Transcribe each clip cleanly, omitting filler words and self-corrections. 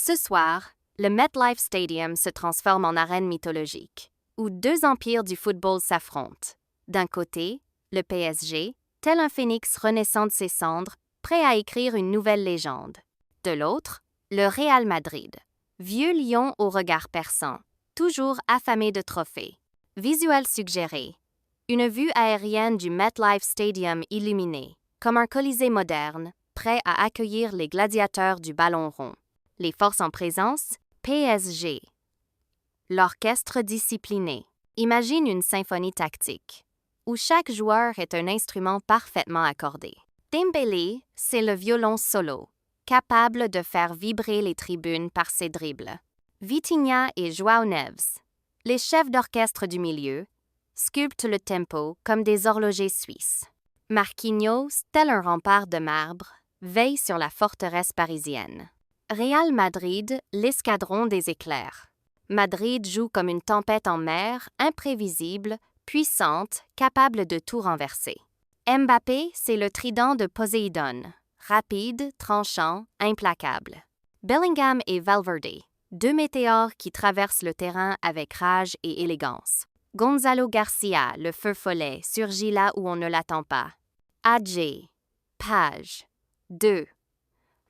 Ce soir, le MetLife Stadium se transforme en arène mythologique, où deux empires du football s'affrontent. D'un côté, le PSG, tel un phénix renaissant de ses cendres, prêt à écrire une nouvelle légende. De l'autre, le Real Madrid, vieux lion au regard perçant, toujours affamé de trophées. Visuel suggéré. Une vue aérienne du MetLife Stadium illuminé, comme un colisée moderne, prêt à accueillir les gladiateurs du ballon rond. Les forces en présence, PSG. L'orchestre discipliné. Imagine une symphonie tactique, où chaque joueur est un instrument parfaitement accordé. Dembélé, c'est le violon solo, capable de faire vibrer les tribunes par ses dribbles. Vitinha et João Neves, les chefs d'orchestre du milieu, sculptent le tempo comme des horlogers suisses. Marquinhos, tel un rempart de marbre, veille sur la forteresse parisienne. Real Madrid, l'escadron des éclairs. Madrid joue comme une tempête en mer, imprévisible, puissante, capable de tout renverser. Mbappé, c'est le trident de Poséidon, rapide, tranchant, implacable. Bellingham et Valverde, deux météores qui traversent le terrain avec rage et élégance. Gonzalo Garcia, le feu follet, surgit là où on ne l'attend pas. Adjé, Page, 2.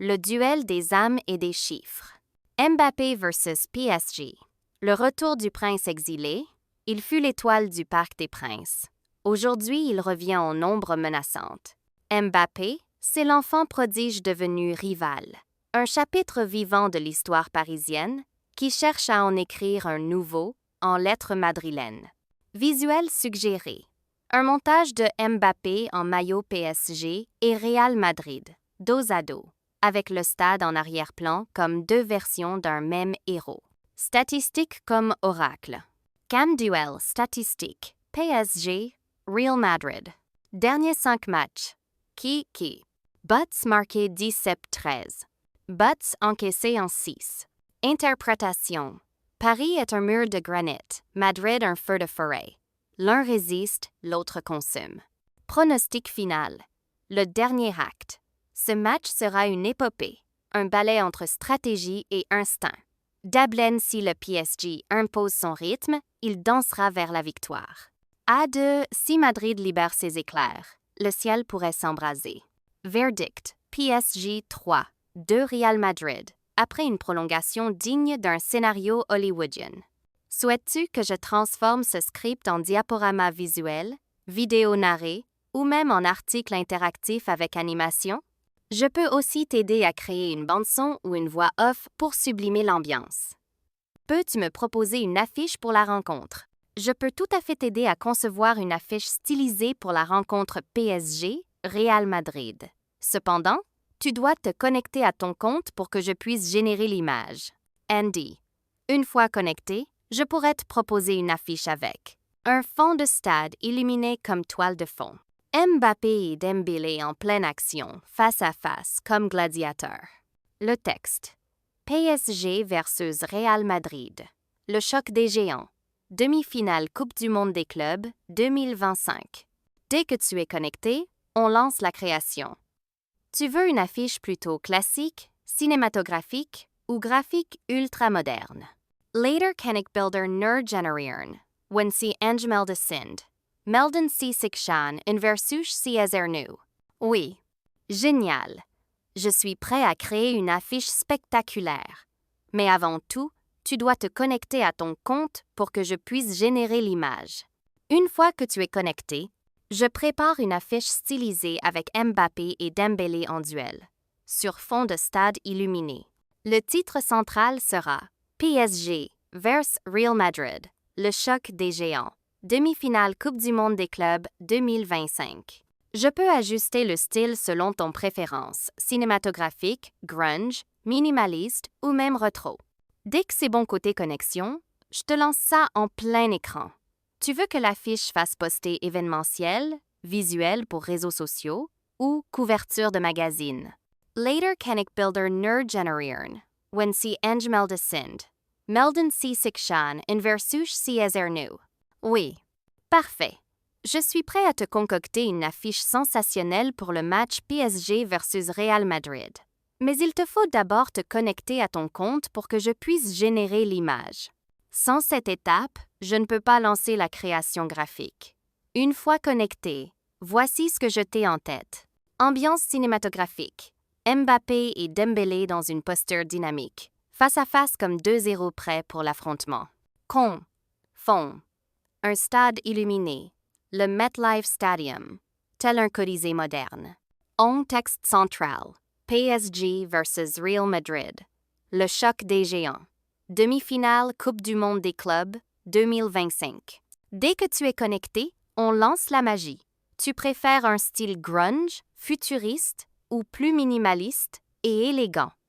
Le duel des âmes et des chiffres. Mbappé versus PSG. Le retour du prince exilé, il fut l'étoile du Parc des Princes. Aujourd'hui, il revient en ombre menaçante. Mbappé, c'est l'enfant prodige devenu rival. Un chapitre vivant de l'histoire parisienne qui cherche à en écrire un nouveau en lettres madrilènes. Visuel suggéré. Un montage de Mbappé en maillot PSG et Real Madrid, dos à dos, avec le stade en arrière-plan comme deux versions d'un même héros. Statistiques comme oracle. Cam duel statistique. PSG, Real Madrid. Derniers 5 matchs. Qui? Buts marqués 17-13. Buts encaissés en 6. Interprétation. Paris est un mur de granit, Madrid un feu de forêt. L'un résiste, l'autre consume. Pronostic final. Le dernier acte. Ce match sera une épopée, un ballet entre stratégie et instinct. D'Ablaine, si le PSG impose son rythme, il dansera vers la victoire. A2, si Madrid libère ses éclairs, le ciel pourrait s'embraser. Verdict, PSG 3, 2 Real Madrid, après une prolongation digne d'un scénario hollywoodien. Souhaites-tu que je transforme ce script en diaporama visuel, vidéo narrée ou même en article interactif avec animation? Je peux aussi t'aider à créer une bande-son ou une voix off pour sublimer l'ambiance. Peux-tu me proposer une affiche pour la rencontre? Je peux tout à fait t'aider à concevoir une affiche stylisée pour la rencontre PSG-Real Madrid. Cependant, tu dois te connecter à ton compte pour que je puisse générer l'image. Andy. Une fois connecté, je pourrais te proposer une affiche avec un fond de stade illuminé comme toile de fond. Mbappé et Dembélé en pleine action, face à face, comme gladiateurs. Le texte. PSG versus Real Madrid. Le choc des géants. Demi-finale Coupe du monde des clubs 2025. Dès que tu es connecté, on lance la création. Tu veux une affiche plutôt classique, cinématographique ou graphique ultra-moderne? Later kan ik builder nur generieren, when sie aangemelde sind. Melden sie sich schon in versuch sie es nu. Oui. Génial. Je suis prêt à créer une affiche spectaculaire. Mais avant tout, tu dois te connecter à ton compte pour que je puisse générer l'image. Une fois que tu es connecté, je prépare une affiche stylisée avec Mbappé et Dembélé en duel, sur fond de stade illuminé. Le titre central sera PSG vs Real Madrid, le choc des géants. Demi-finale Coupe du monde des clubs 2025. Je peux ajuster le style selon ton préférence, cinématographique, grunge, minimaliste ou même rétro. Dès que c'est bon côté connexion, je te lance ça en plein écran. Tu veux que l'affiche fasse poster événementiel, visuel pour réseaux sociaux ou couverture de magazine? Later kan ik builder nur generieren, when sie aangemelde sind. Melden sie sich schon in versuch sie es nu. Oui. Parfait. Je suis prêt à te concocter une affiche sensationnelle pour le match PSG versus Real Madrid. Mais il te faut d'abord te connecter à ton compte pour que je puisse générer l'image. Sans cette étape, je ne peux pas lancer la création graphique. Une fois connecté, voici ce que je t'ai en tête. Ambiance cinématographique. Mbappé et Dembélé dans une posture dynamique, face à face comme deux héros prêts pour l'affrontement. Fond. Un stade illuminé. Le MetLife Stadium, tel un colisée moderne. Texte central. PSG versus Real Madrid. Le choc des géants. Demi-finale Coupe du monde des clubs 2025. Dès que tu es connecté, on lance la magie. Tu préfères un style grunge, futuriste ou plus minimaliste et élégant?